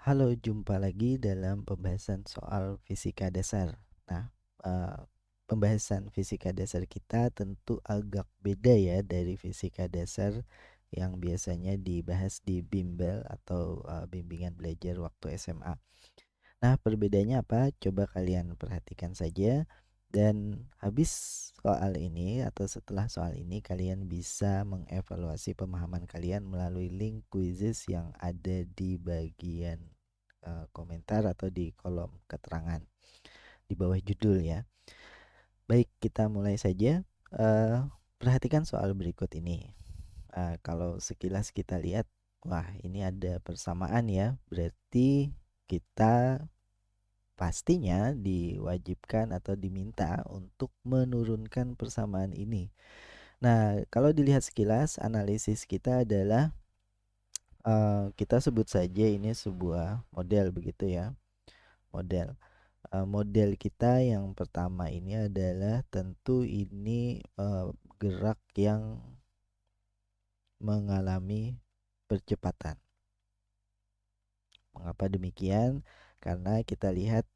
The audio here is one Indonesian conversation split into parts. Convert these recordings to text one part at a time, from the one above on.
Halo, jumpa lagi dalam pembahasan soal fisika dasar. Nah, eee, pembahasan fisika dasar kita tentu agak beda ya dari fisika dasar yang biasanya dibahas di bimbel atau, bimbingan belajar waktu SMA. Nah, perbedaannya apa? Coba kalian perhatikan saja dan habis soal ini atau setelah soal ini kalian bisa mengevaluasi pemahaman kalian melalui link quizzes yang ada di bagian komentar atau di kolom keterangan di bawah judul ya. Baik, kita mulai saja. Perhatikan soal berikut ini. Kalau sekilas kita lihat, wah ini ada persamaan ya. Berarti kita pastinya diwajibkan atau diminta untuk menurunkan persamaan ini. Nah, kalau dilihat sekilas, analisis kita adalah kita sebut saja ini sebuah model begitu ya, model. Model kita yang pertama ini adalah tentu ini gerak yang mengalami percepatan. Mengapa demikian? Karena kita lihat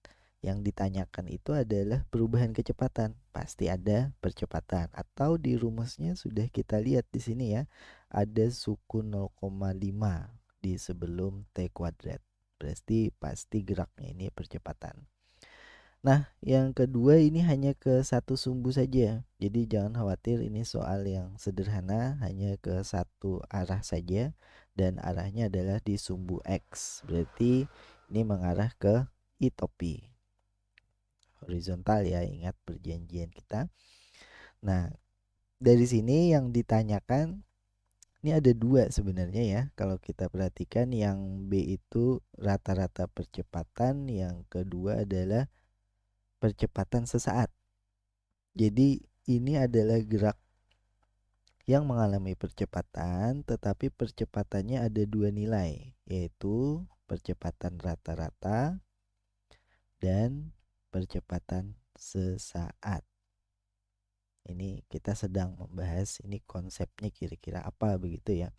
yang ditanyakan itu adalah perubahan kecepatan. Pasti ada percepatan atau di rumusnya sudah kita lihat di sini ya. Ada suku 0,5 di sebelum T kuadrat. Berarti pasti geraknya ini percepatan. Nah, yang kedua ini hanya ke satu sumbu saja. Jadi jangan khawatir ini soal yang sederhana, hanya ke satu arah saja dan arahnya adalah di sumbu X. Berarti ini mengarah ke itopi. Horizontal ya, ingat perjanjian kita. Nah, dari sini yang ditanyakan ini ada dua sebenarnya ya. Kalau kita perhatikan yang B itu rata-rata percepatan, yang kedua adalah percepatan sesaat. Jadi ini adalah gerak yang mengalami percepatan, tetapi percepatannya ada dua nilai, yaitu percepatan rata-rata dan percepatan sesaat. Ini kita sedang membahas ini konsepnya kira-kira apa begitu ya.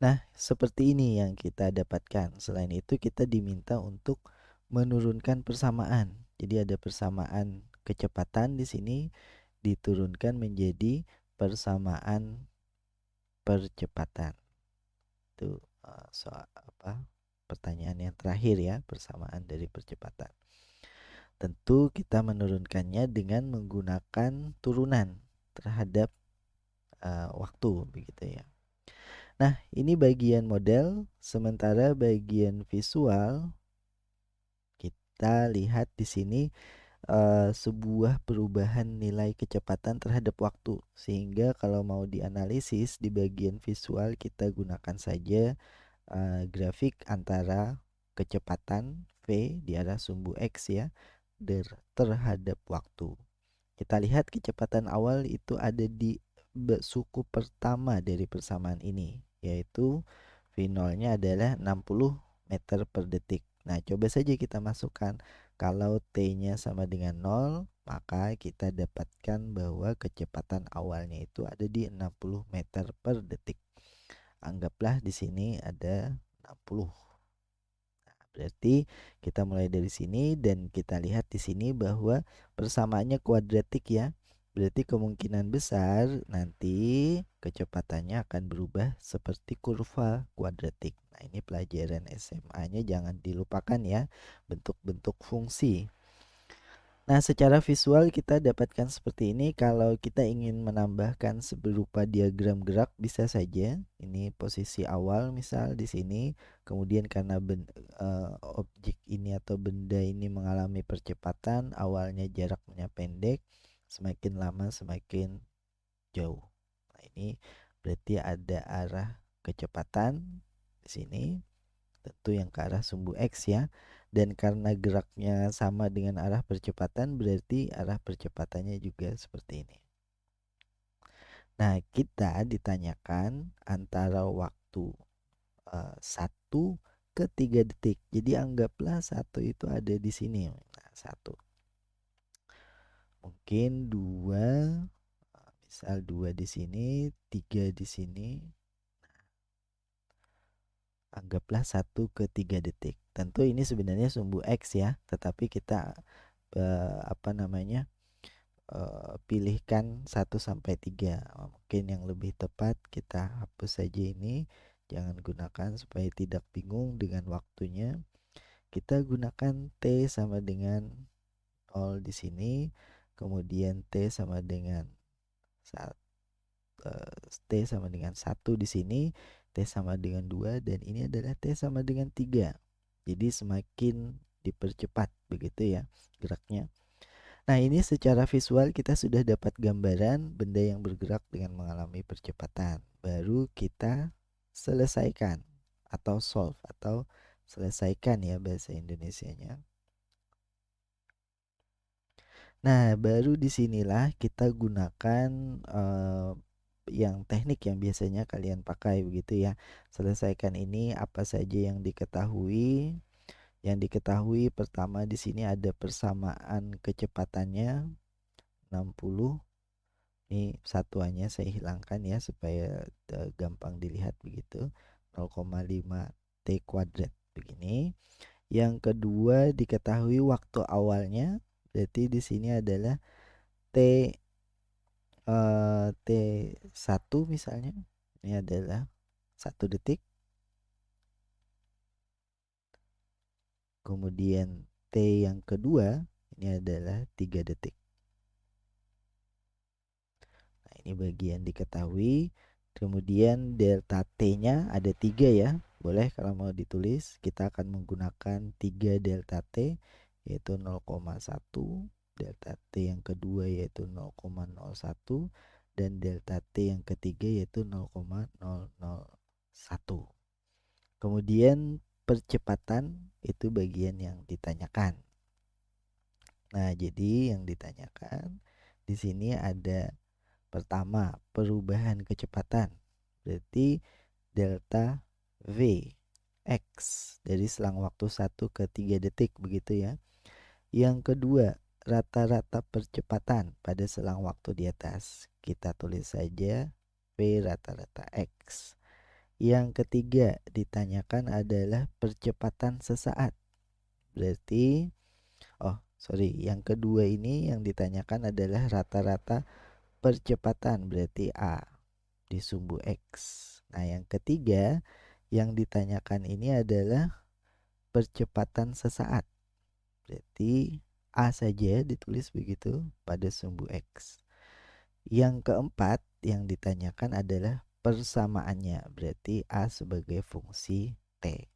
Nah, seperti ini yang kita dapatkan. Selain itu kita diminta untuk menurunkan persamaan. Jadi ada persamaan kecepatan di sini diturunkan menjadi persamaan percepatan. Itu soal apa? Pertanyaan yang terakhir ya, persamaan dari percepatan. Tentu kita menurunkannya dengan menggunakan turunan terhadap waktu begitu ya. Nah, ini bagian model, sementara bagian visual kita lihat di sini sebuah perubahan nilai kecepatan terhadap waktu, sehingga kalau mau dianalisis di bagian visual kita gunakan saja grafik antara kecepatan V di arah sumbu X ya terhadap waktu. Kita lihat kecepatan awal itu ada di suku pertama dari persamaan ini, yaitu V0-nya adalah 60 meter per detik. Nah, coba saja kita masukkan. Kalau T-nya sama dengan 0, maka kita dapatkan bahwa kecepatan awalnya itu ada di 60 meter per detik. Anggaplah di sini ada 60. Berarti kita mulai dari sini dan kita lihat di sini bahwa persamaannya kuadratik ya. Berarti kemungkinan besar nanti kecepatannya akan berubah seperti kurva kuadratik. Nah, ini pelajaran SMA-nya jangan dilupakan ya, bentuk-bentuk fungsi. Nah, secara visual kita dapatkan seperti ini. Kalau kita ingin menambahkan berupa diagram gerak bisa saja. Ini posisi awal misal di sini. Kemudian karena objek ini atau benda ini mengalami percepatan, awalnya jaraknya pendek, semakin lama semakin jauh. Nah, ini berarti ada arah kecepatan di sini. Tentu yang ke arah sumbu X ya. Dan karena geraknya sama dengan arah percepatan, berarti arah percepatannya juga seperti ini. Nah, kita ditanyakan antara waktu 1 ke 3 detik. Jadi anggaplah 1 itu ada di sini. Nah, 1. Mungkin 2, misal 2 di sini, 3 di sini. Anggaplah 1/3 Tentu ini sebenarnya sumbu X ya, tetapi kita apa namanya, pilihkan 1 sampai 3. Mungkin yang lebih tepat kita hapus saja ini, jangan gunakan supaya tidak bingung dengan waktunya. Kita gunakan T sama dengan 0 di sini, kemudian T sama dengan T sama dengan 1 di sini, T sama dengan 2, dan ini adalah T sama dengan 3. Jadi semakin dipercepat begitu ya geraknya. Nah, ini secara visual kita sudah dapat gambaran benda yang bergerak dengan mengalami percepatan. Baru kita selesaikan atau solve atau selesaikan ya bahasa Indonesianya. Nah, baru disinilah kita gunakan yang teknik yang biasanya kalian pakai begitu ya. Selesaikan ini apa saja yang diketahui. Yang diketahui pertama di sini ada persamaan kecepatannya 60. Ini satuannya saya hilangkan ya supaya gampang dilihat begitu. 0,5 T kuadrat begini. Yang kedua diketahui waktu awalnya, berarti di sini adalah T T1 misalnya. Ini adalah 1 detik. Kemudian T yang kedua ini adalah 3 detik. Nah, ini bagian diketahui. Kemudian delta T-nya ada 3 ya. Boleh kalau mau ditulis, kita akan menggunakan 3 delta T yaitu 0,1, delta T yang kedua yaitu 0,01, dan delta T yang ketiga yaitu 0,001. Kemudian percepatan itu bagian yang ditanyakan. Nah, jadi yang ditanyakan di sini ada pertama perubahan kecepatan. Berarti delta V X dari selang waktu 1 ke 3 detik begitu ya. Yang kedua, rata-rata percepatan pada selang waktu di atas. Kita tulis saja V rata-rata X. Yang ketiga ditanyakan adalah percepatan sesaat. Berarti yang kedua ini yang ditanyakan adalah rata-rata percepatan, berarti A di sumbu X. Nah, yang ketiga yang ditanyakan ini adalah percepatan sesaat. Berarti A saja ditulis begitu pada sumbu X. Yang keempat yang ditanyakan adalah persamaannya, berarti A sebagai fungsi T.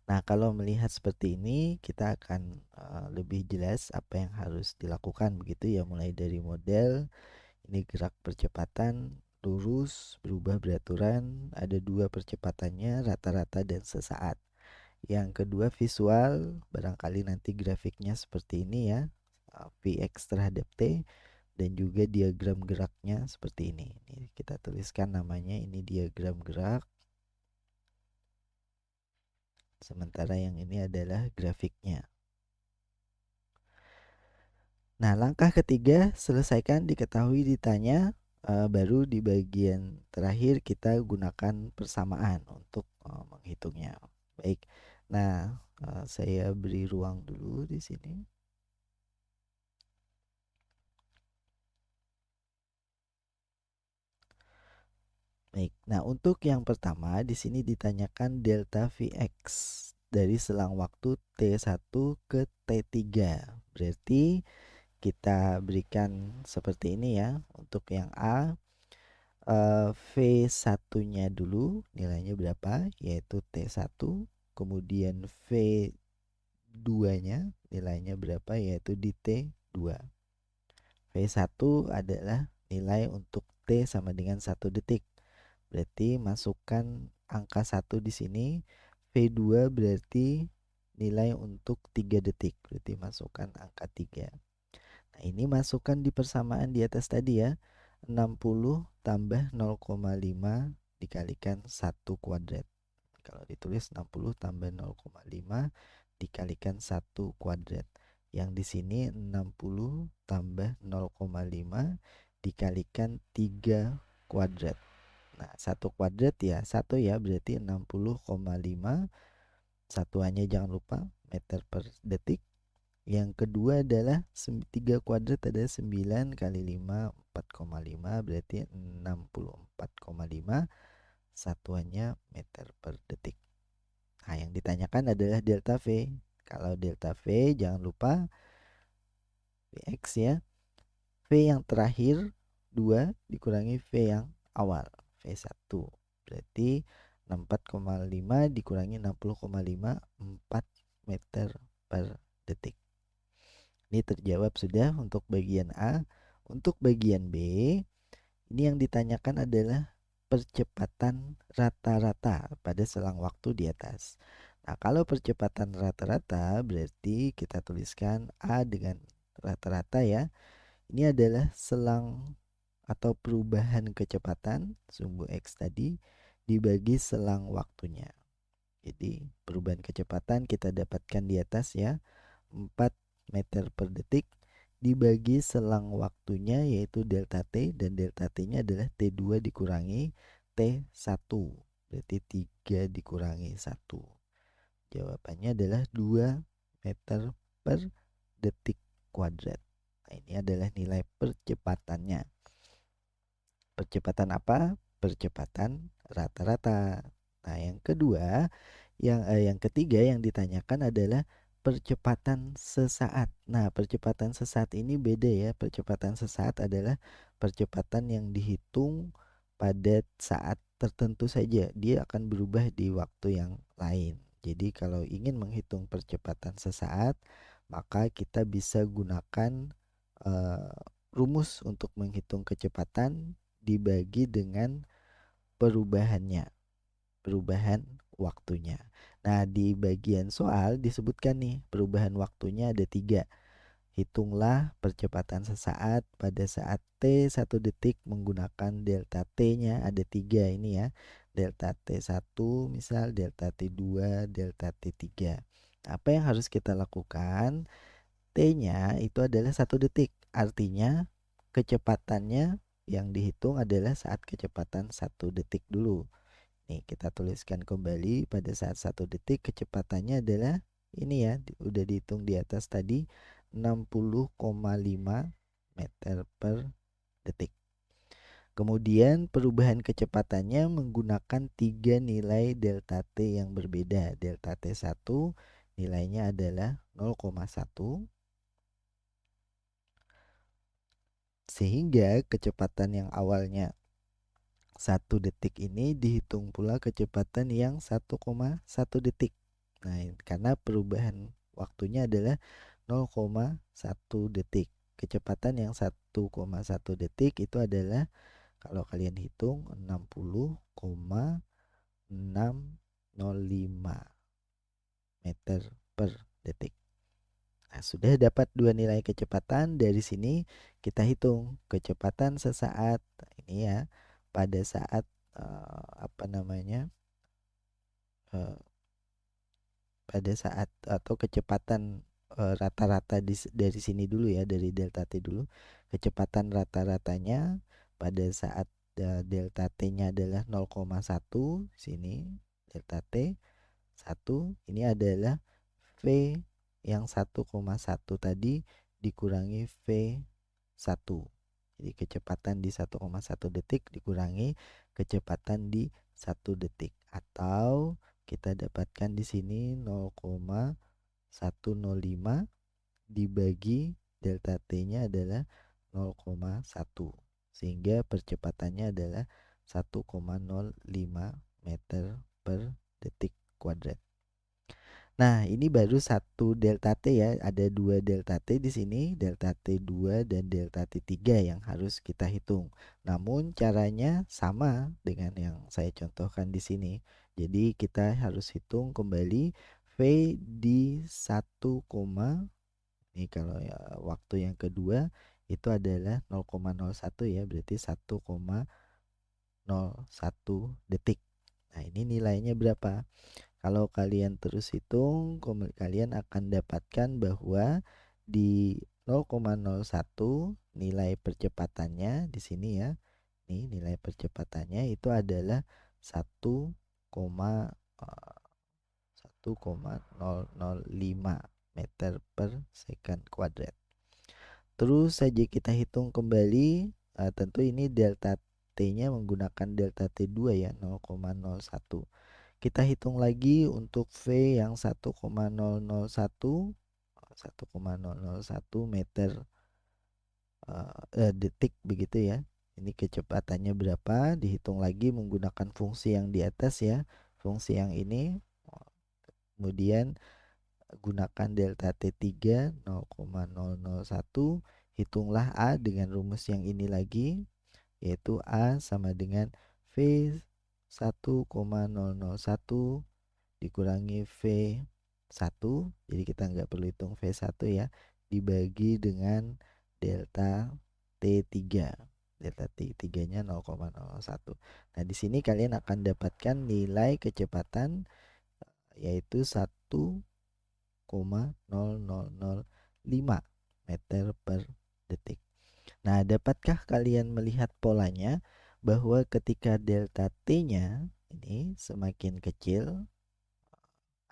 Nah, kalau melihat seperti ini, kita akan lebih jelas apa yang harus dilakukan begitu ya, mulai dari model. Ini gerak percepatan lurus, berubah beraturan, ada 2 percepatannya, rata-rata dan sesaat. Yang kedua visual, barangkali nanti grafiknya seperti ini ya, Vx terhadap T, dan juga diagram geraknya seperti ini. Ini kita tuliskan namanya, ini diagram gerak. Sementara yang ini adalah grafiknya. Nah, langkah ketiga selesaikan diketahui ditanya, baru di bagian terakhir kita gunakan persamaan untuk menghitungnya. Baik. Nah, saya beri ruang dulu di sini. Baik. Nah, untuk yang pertama di sini ditanyakan delta Vx dari selang waktu T1 ke T3. Berarti kita berikan seperti ini ya. Untuk yang A, V1-nya dulu nilainya berapa, yaitu T1. Kemudian V2-nya nilainya berapa, yaitu di T2. V1 adalah nilai untuk T sama dengan 1 detik. Berarti masukkan angka 1 di sini. V2 berarti nilai untuk 3 detik. Berarti masukkan angka 3. Nah, ini masukkan di persamaan di atas tadi ya. 60 tambah 0,5 dikalikan 1 kuadrat. Kalau ditulis 60 tambah 0,5 dikalikan 1 kuadrat. Yang di sini 60 tambah 0,5 dikalikan 3 kuadrat. Nah, 1 kuadrat ya 1 ya, berarti 60,5. Satuannya jangan lupa meter per detik. Yang kedua adalah 3 kuadrat ada 9 kali 5 4,5 berarti 64,5. Satuannya meter per detik. Nah, yang ditanyakan adalah delta V. Kalau delta V jangan lupa Vx ya. V yang terakhir 2 dikurangi V yang awal V1. Berarti 64,5 dikurangi 60,5 4 meter per detik. Ini terjawab sudah untuk bagian A. Untuk bagian B, ini yang ditanyakan adalah percepatan rata-rata pada selang waktu di atas. Nah, kalau percepatan rata-rata berarti kita tuliskan A dengan rata-rata ya. Ini adalah selang atau perubahan kecepatan sumbu X tadi dibagi selang waktunya. Jadi perubahan kecepatan kita dapatkan di atas ya, 4 meter per detik dibagi selang waktunya yaitu delta T, dan delta T-nya adalah T2 dikurangi T1. Berarti 3 dikurangi 1. Jawabannya adalah 2 meter per detik kuadrat. Nah, ini adalah nilai percepatannya. Percepatan apa? Percepatan rata-rata. Nah, yang ketiga yang ditanyakan adalah percepatan sesaat. Nah, percepatan sesaat ini beda ya. Percepatan sesaat adalah percepatan yang dihitung pada saat tertentu saja. Dia akan berubah di waktu yang lain. Jadi kalau ingin menghitung percepatan sesaat, maka kita bisa gunakan eh, rumus untuk menghitung kecepatan dibagi dengan perubahannya, perubahan waktunya. Nah, di bagian soal disebutkan nih perubahan waktunya ada 3. Hitunglah percepatan sesaat pada saat T 1 detik menggunakan delta T-nya ada 3 ini ya. Delta T1 misal, delta T2, delta T3. Apa yang harus kita lakukan? T-nya itu adalah 1 detik. Artinya kecepatannya yang dihitung adalah saat kecepatan 1 detik dulu. Nih, kita tuliskan kembali pada saat 1 detik kecepatannya adalah ini ya, udah dihitung di atas tadi 60,5 meter per detik. Kemudian perubahan kecepatannya menggunakan 3 nilai delta T yang berbeda. Delta T1 nilainya adalah 0,1, sehingga kecepatan yang awalnya 1 detik ini dihitung pula kecepatan yang 1,1 detik. Nah, karena perubahan waktunya adalah 0,1 detik. Kecepatan yang 1,1 detik itu adalah kalau kalian hitung 60,605 meter per detik. Nah, sudah dapat 2 nilai kecepatan. Dari sini kita hitung kecepatan sesaat ini ya pada saat apa namanya pada saat atau kecepatan rata-rata dari sini dulu ya, dari delta T dulu. Kecepatan rata-ratanya pada saat delta T-nya adalah 0,1 sini delta T 1 ini adalah V yang 1,1 tadi dikurangi V1. Jadi kecepatan di 1,1 detik dikurangi kecepatan di 1 detik, atau kita dapatkan di sini 0,105 dibagi delta T-nya adalah 0,1, sehingga percepatannya adalah 1,05 meter per detik kuadrat. Nah, ini baru 1 delta T ya. Ada 2 delta T di sini, delta T2 dan delta T3 yang harus kita hitung. Namun caranya sama dengan yang saya contohkan di sini. Jadi kita harus hitung kembali V di 1, ini kalau ya waktu yang kedua itu adalah 0,01 ya, berarti 1,01 detik. Nah, ini nilainya berapa? Kalau kalian terus hitung, kalian akan dapatkan bahwa di 0,01 nilai percepatannya di sini ya. Ini nilai percepatannya itu adalah 1,005 meter per second kuadrat. Terus saja kita hitung kembali, tentu ini delta T-nya menggunakan delta T2 ya, 0,01. Kita hitung lagi untuk V yang 1,001 meter detik begitu ya. Ini kecepatannya berapa? Dihitung lagi menggunakan fungsi yang di atas ya, fungsi yang ini. Kemudian gunakan delta T3 0,001, hitunglah A dengan rumus yang ini lagi, yaitu A sama dengan V 1,001 dikurangi V1, jadi kita nggak perlu hitung V1 ya, dibagi dengan delta T3. Delta T3-nya 0,01. Nah, di sini kalian akan dapatkan nilai kecepatan yaitu 1,0005 meter per detik. Nah, dapatkah kalian melihat polanya bahwa ketika delta T-nya ini semakin kecil,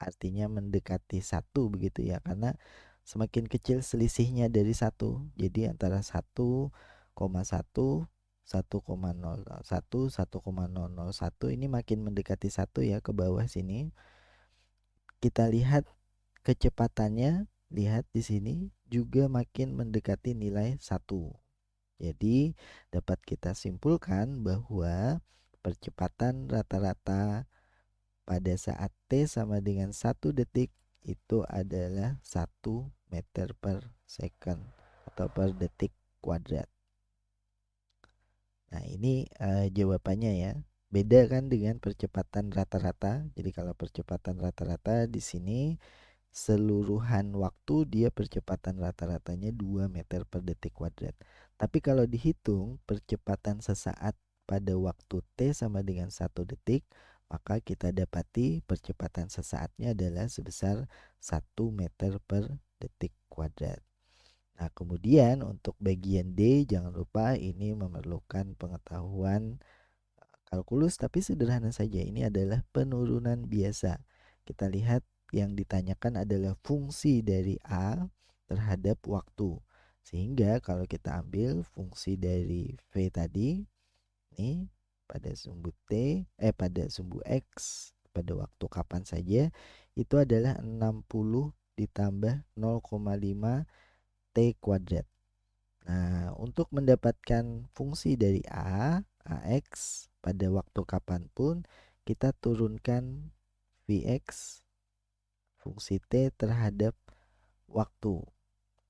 artinya mendekati 1 begitu ya, karena semakin kecil selisihnya dari 1. Jadi antara 1,1, 1,01, 1,001 ini makin mendekati 1 ya, ke bawah sini. Kita lihat kecepatannya, lihat di sini juga makin mendekati nilai 1. Jadi dapat kita simpulkan bahwa percepatan rata-rata pada saat T sama dengan 1 detik itu adalah 1 meter per second atau per detik kuadrat. Nah, ini jawabannya ya. Beda kan dengan percepatan rata-rata. Jadi kalau percepatan rata-rata di sini seluruhan waktu dia percepatan rata-ratanya 2 meter per detik kuadrat. Tapi kalau dihitung percepatan sesaat pada waktu T sama dengan 1 detik, maka kita dapati percepatan sesaatnya adalah sebesar 1 meter per detik kuadrat. Nah, kemudian untuk bagian D jangan lupa ini memerlukan pengetahuan kalkulus, tapi sederhana saja. Ini adalah penurunan biasa. Kita lihat yang ditanyakan adalah fungsi dari A terhadap waktu. Sehingga kalau kita ambil fungsi dari V tadi, ini pada sumbu pada sumbu X pada waktu kapan saja, itu adalah 60 ditambah 0,5 T kuadrat. Nah, untuk mendapatkan fungsi dari AX pada waktu kapanpun, kita turunkan Vx fungsi T terhadap waktu.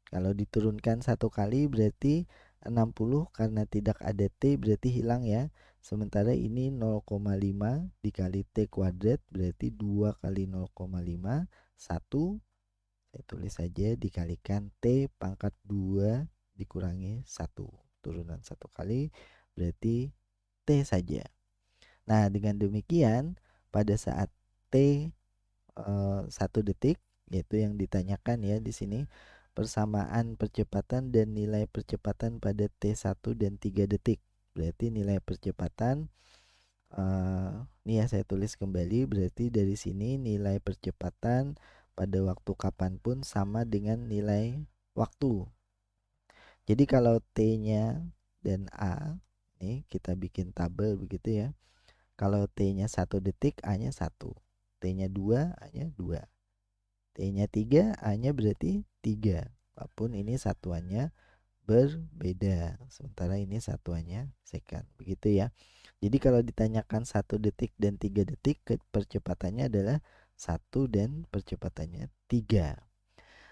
Kalau diturunkan satu kali berarti 60, karena tidak ada T berarti hilang ya. Sementara ini 0,5 dikali T kuadrat berarti 2 kali 0,5, 1. Saya tulis saja dikalikan T pangkat 2 dikurangi 1. Turunan 1 kali berarti T saja. Nah, dengan demikian pada saat T 1 detik, yaitu yang ditanyakan ya di sini, persamaan percepatan dan nilai percepatan pada T1 dan 3 detik. Berarti nilai percepatan ini ya saya tulis kembali, berarti dari sini nilai percepatan pada waktu kapanpun sama dengan nilai waktu. Jadi kalau T-nya dan A, nih kita bikin tabel begitu ya. Kalau T-nya 1 detik, A-nya 1. T-nya 2, A-nya 2. T-nya 3, A-nya berarti 3. Walaupun ini satuannya berbeda. Sementara ini satuannya second. Begitu ya. Jadi kalau ditanyakan 1 detik dan 3 detik, percepatannya adalah 1 dan percepatannya 3.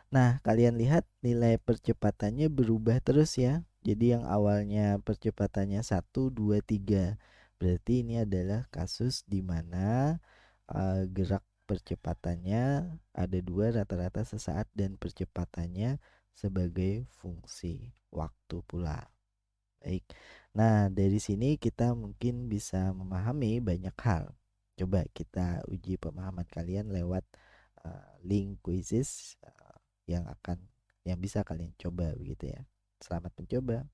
Nah, kalian lihat nilai percepatannya berubah terus ya. Jadi yang awalnya percepatannya 1, 2, 3. Berarti ini adalah kasus di mana gerak percepatannya ada 2, rata-rata sesaat, dan percepatannya sebagai fungsi waktu pula. Baik. Nah, dari sini kita mungkin bisa memahami banyak hal. Coba kita uji pemahaman kalian lewat link quizzes yang bisa kalian coba begitu ya. Selamat mencoba.